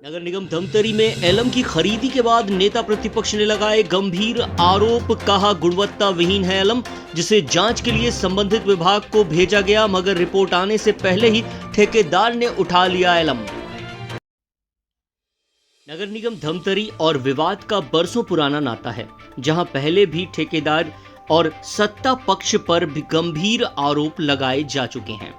नगर निगम धमतरी में एलम की खरीदी के बाद नेता प्रतिपक्ष ने लगाए गंभीर आरोप। कहा गुणवत्ता विहीन है एलम, जिसे जांच के लिए संबंधित विभाग को भेजा गया, मगर रिपोर्ट आने से पहले ही ठेकेदार ने उठा लिया एलम। नगर निगम धमतरी और विवाद का बरसों पुराना नाता है, जहां पहले भी ठेकेदार और सत्ता पक्ष पर भी गंभीर आरोप लगाए जा चुके हैं।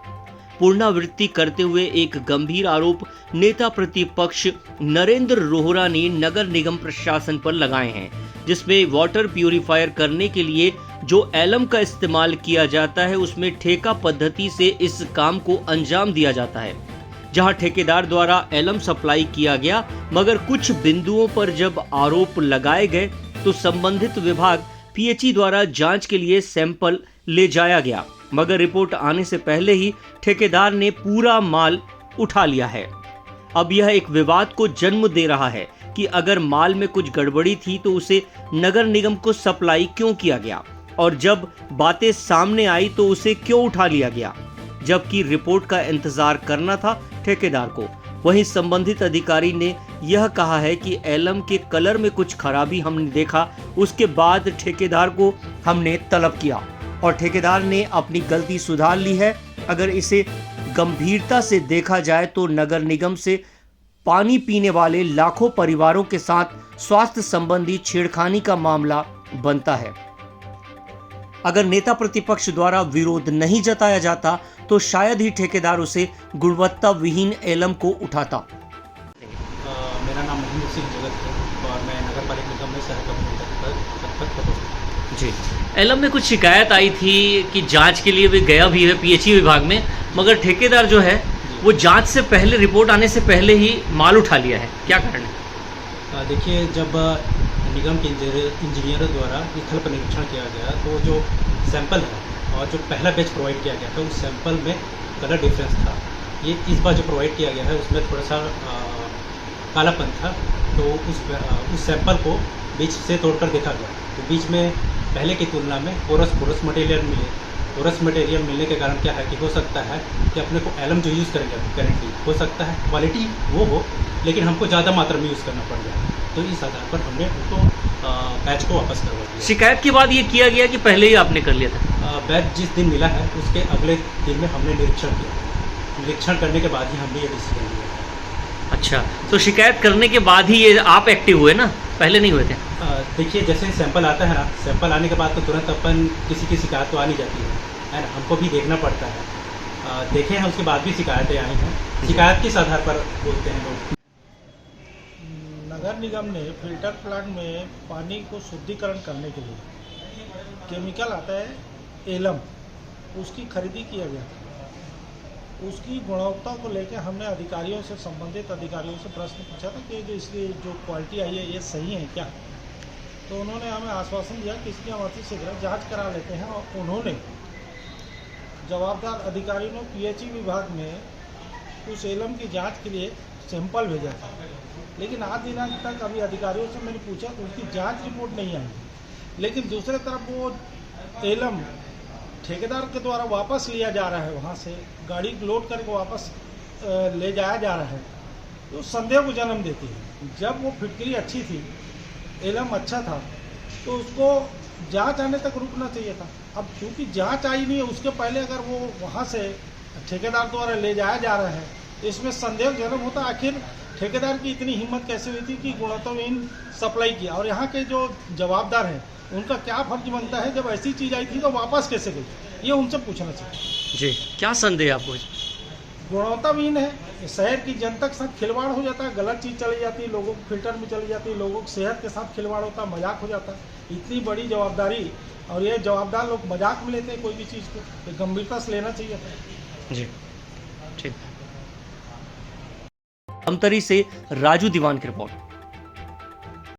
पुनरावृत्ति करते हुए एक गंभीर आरोप नेता प्रतिपक्ष नरेंद्र रोहरा ने नगर निगम प्रशासन पर लगाए हैं, जिसमें वाटर प्यूरिफायर करने के लिए जो एलम का इस्तेमाल किया जाता है, उसमें ठेका पद्धति से इस काम को अंजाम दिया जाता है। जहां ठेकेदार द्वारा एलम सप्लाई किया गया, मगर कुछ बिंदुओं पर जब आरोप लगाए गए तो संबंधित विभाग पीएचई द्वारा जांच के लिए सैंपल ले जाया गया, मगर रिपोर्ट आने से पहले ही ठेकेदार ने पूरा माल उठा लिया है। अब यह एक विवाद को जन्म दे रहा है कि अगर माल में कुछ गड़बड़ी थी तो उसे नगर निगम को सप्लाई क्यों किया गया, और जब बातें सामने आई तो उसे क्यों उठा लिया गया, जबकि रिपोर्ट का इंतजार करना था ठेकेदार को। वहीं संबंधित अधिकारी ने यह कहा है कि एलम के कलर में कुछ खराबी हमने देखा, उसके बाद ठेकेदार को हमने तलब किया और ठेकेदार ने अपनी गलती सुधार ली है। अगर इसे गंभीरता से देखा जाए तो नगर निगम से पानी पीने वाले लाखों परिवारों के साथ स्वास्थ्य संबंधी छेड़खानी का मामला बनता है। अगर नेता प्रतिपक्ष द्वारा विरोध नहीं जताया जाता तो शायद ही ठेकेदार उसे गुणवत्ता विहीन एलम को उठाता। मेरा नाम महेंद्र सिंह जगत है और मैं नगर पालिका निगम में सहायक पद जी। एलम में कुछ शिकायत आई थी कि जांच के लिए भी गया भी है पीएचई विभाग में, मगर ठेकेदार जो है वो जांच से पहले, रिपोर्ट आने से पहले ही माल उठा लिया है। क्या कारण है? देखिए, जब निगम के इंजीनियरों द्वारा स्थल पर निरीक्षण किया गया तो जो सैंपल है और जो पहला बैच प्रोवाइड किया गया था उस सैंपल में कलर डिफरेंस था। ये इस बार जो प्रोवाइड किया गया है उसमें थोड़ा सा कालापन था, तो उस सैंपल को बीच से तोड़कर देखा गया तो बीच में पहले की तुलना में पोरस मटेरियल मिले। पोरस मटेरियल मिलने के कारण क्या है कि हो सकता है कि अपने को एलम जो यूज़ करेंगे करेंटली, हो सकता है क्वालिटी वो हो लेकिन हमको ज़्यादा मात्रा में यूज़ करना पड़ जाए, तो इस आधार पर हमने उनको बैच को वापस करवा दिया। शिकायत के बाद ये किया गया कि पहले ही आपने कर लिया था? बैच जिस दिन मिला है उसके अगले दिन में हमने निरीक्षण किया। निरीक्षण करने के बाद ही हमने ये डिसीजन लिया। अच्छा, तो शिकायत करने के बाद ही ये आप एक्टिव हुए ना, पहले नहीं हुए थे? देखिए, जैसे सैंपल आता है ना, सैंपल आने के बाद तो तुरंत अपन किसी की शिकायत तो आ नहीं जाती है ना, हमको भी देखना पड़ता है। देखे हैं, उसके बाद भी शिकायतें आई हैं। शिकायत किस आधार पर बोलते हैं लोग? नगर निगम ने फिल्टर प्लांट में पानी को शुद्धिकरण करने के लिए केमिकल आता है एलम, उसकी खरीदी किया गया था। उसकी गुणवत्ता को लेकर हमने अधिकारियों से, संबंधित अधिकारियों से प्रश्न पूछा था कि इसकी जो क्वालिटी आई है ये सही है क्या, तो उन्होंने हमें आश्वासन दिया कि इसकी हम अति शीघ्र जाँच करा लेते हैं। और उन्होंने जवाबदार अधिकारियों ने पीएचई विभाग में उस एलम की जाँच के लिए सैंपल भेजा था, लेकिन आज दिनांक तक अभी अधिकारियों से मैंने पूछा तो उसकी जांच रिपोर्ट नहीं आई। लेकिन दूसरे तरफ वो एलम ठेकेदार के द्वारा वापस लिया जा रहा है, वहाँ से गाड़ी लोड करके वापस ले जाया जा रहा है, तो संदेह को जन्म देती है। जब वो फिटकरी अच्छी थी, एलम अच्छा था, तो उसको जांच आने तक रुकना चाहिए था। अब क्योंकि जांच आई नहीं है, उसके पहले अगर वो वहाँ से ठेकेदार द्वारा ले जाया जा रहा है, इसमें संदेह जन्म होता आखिर ठेकेदार की इतनी हिम्मत कैसे हुई थी कि गुणवत्ताहीन सप्लाई किया। और यहाँ के जो जवाबदार हैं उनका क्या फर्ज बनता है, जब ऐसी चीज़ आई थी तो वापस कैसे गई, ये उनसे पूछना चाहिए। जी, क्या संदेह आपको? गुणवत्ताहीन है, शहर की जनता के साथ खिलवाड़ हो जाता है, गलत चीज़ चली जाती है, लोगों को फिल्टर में चली जाती है, लोगों की सेहत के साथ खिलवाड़ होता है, मजाक हो जाता है। इतनी बड़ी जवाबदारी और ये जवाबदार लोग मजाक में लेते हैं कोई भी चीज़ को, तो गंभीरता से लेना चाहिए। जी, ठीक। धमतरी से राजू दीवान की रिपोर्ट।